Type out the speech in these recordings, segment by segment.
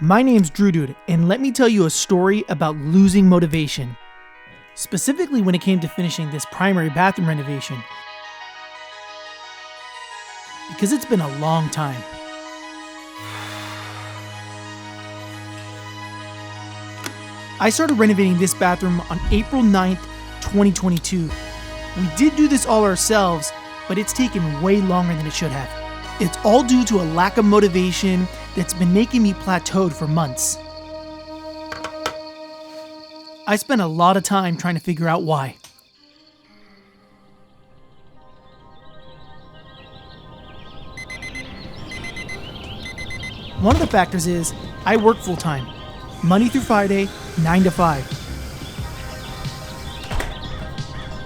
My name's Drew Dude, and let me tell you a story about losing motivation. Specifically when it came to finishing this primary bathroom renovation. Because it's been a long time. I started renovating this bathroom on April 9th, 2022. We did do this all ourselves, but it's taken way longer than it should have. It's all due to a lack of motivation that's been making me plateaued for months. I spent a lot of time trying to figure out why. One of the factors is I work full-time, Monday through Friday, 9 to 5.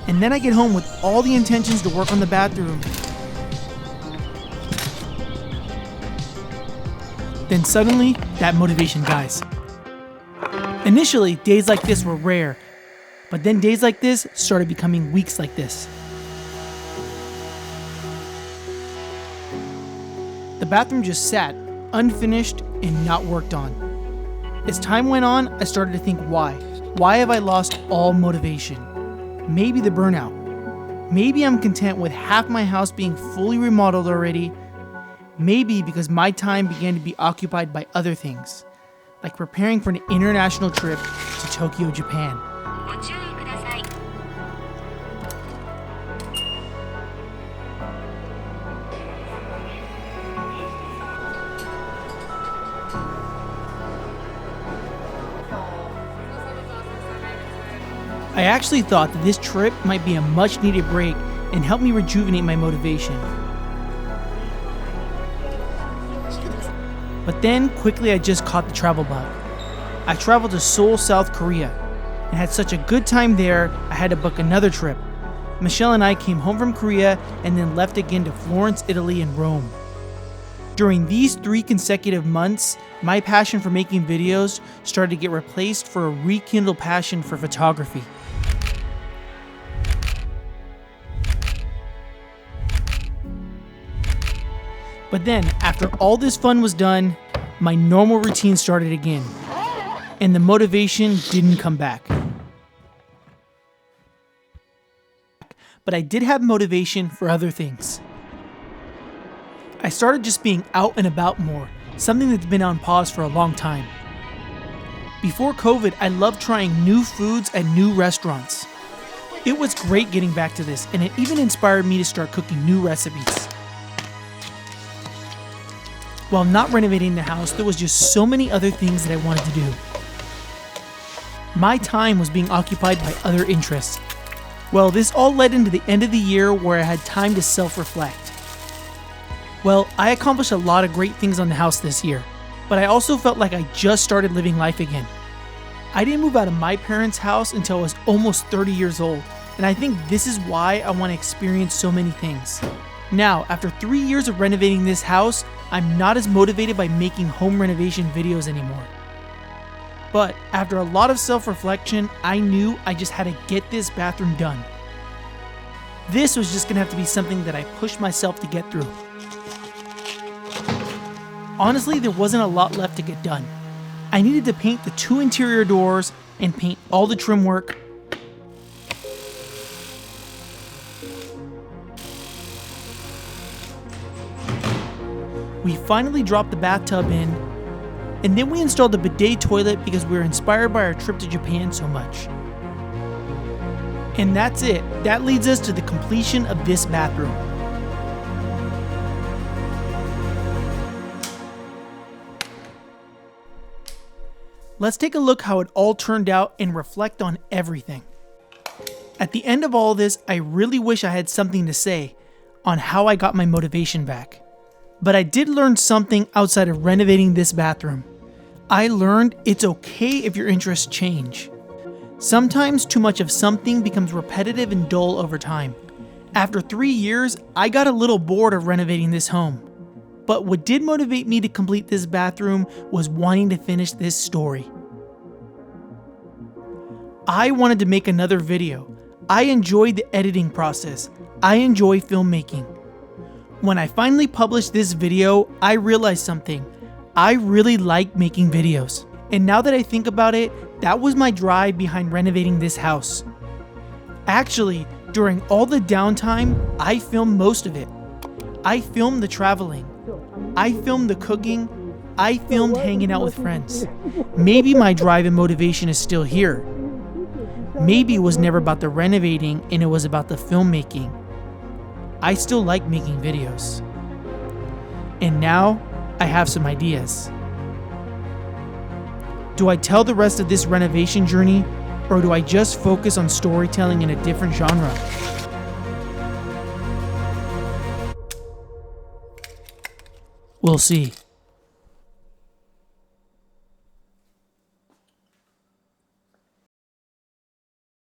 And then I get home with all the intentions to work on the bathroom. Then suddenly, that motivation dies. Initially, days like this were rare, but then days like this started becoming weeks like this. The bathroom just sat, unfinished and not worked on. As time went on, I started to think why. Why have I lost all motivation? Maybe the burnout. Maybe I'm content with half my house being fully remodeled already. Maybe because my time began to be occupied by other things, like preparing for an international trip to Tokyo, Japan. I actually thought that this trip might be a much needed break and help me rejuvenate my motivation. But then quickly I just caught the travel bug. I traveled to Seoul, South Korea, and had such a good time there I had to book another trip. Michelle and I came home from Korea and then left again to Florence, Italy and Rome. During these 3 consecutive months, my passion for making videos started to get replaced for a rekindled passion for photography. But then, after all this fun was done, my normal routine started again, and the motivation didn't come back. But I did have motivation for other things. I started just being out and about more, something that's been on pause for a long time. Before COVID, I loved trying new foods at new restaurants. It was great getting back to this, and it even inspired me to start cooking new recipes. While not renovating the house, there was just so many other things that I wanted to do. My time was being occupied by other interests. Well, this all led into the end of the year where I had time to self-reflect. Well, I accomplished a lot of great things on the house this year, but I also felt like I just started living life again. I didn't move out of my parents' house until I was almost 30 years old, and I think this is why I want to experience so many things. Now, after 3 years of renovating this house, I'm not as motivated by making home renovation videos anymore. But after a lot of self-reflection, I knew I just had to get this bathroom done. This was just gonna have to be something that I pushed myself to get through. Honestly, there wasn't a lot left to get done. I needed to paint the 2 interior doors and paint all the trim work. We finally dropped the bathtub in, and then we installed the bidet toilet because we were inspired by our trip to Japan so much. And that's it. That leads us to the completion of this bathroom. Let's take a look how it all turned out and reflect on everything. At the end of all this, I really wish I had something to say on how I got my motivation back. But I did learn something outside of renovating this bathroom. I learned it's okay if your interests change. Sometimes too much of something becomes repetitive and dull over time. After 3 years, I got a little bored of renovating this home. But what did motivate me to complete this bathroom was wanting to finish this story. I wanted to make another video. I enjoyed the editing process. I enjoy filmmaking. When I finally published this video, I realized something. I really like making videos. And now that I think about it, that was my drive behind renovating this house. Actually, during all the downtime, I filmed most of it. I filmed the traveling. I filmed the cooking. I filmed hanging out with friends. Maybe my drive and motivation is still here. Maybe it was never about the renovating and it was about the filmmaking. I still like making videos. And now, I have some ideas. Do I tell the rest of this renovation journey, or do I just focus on storytelling in a different genre? We'll see.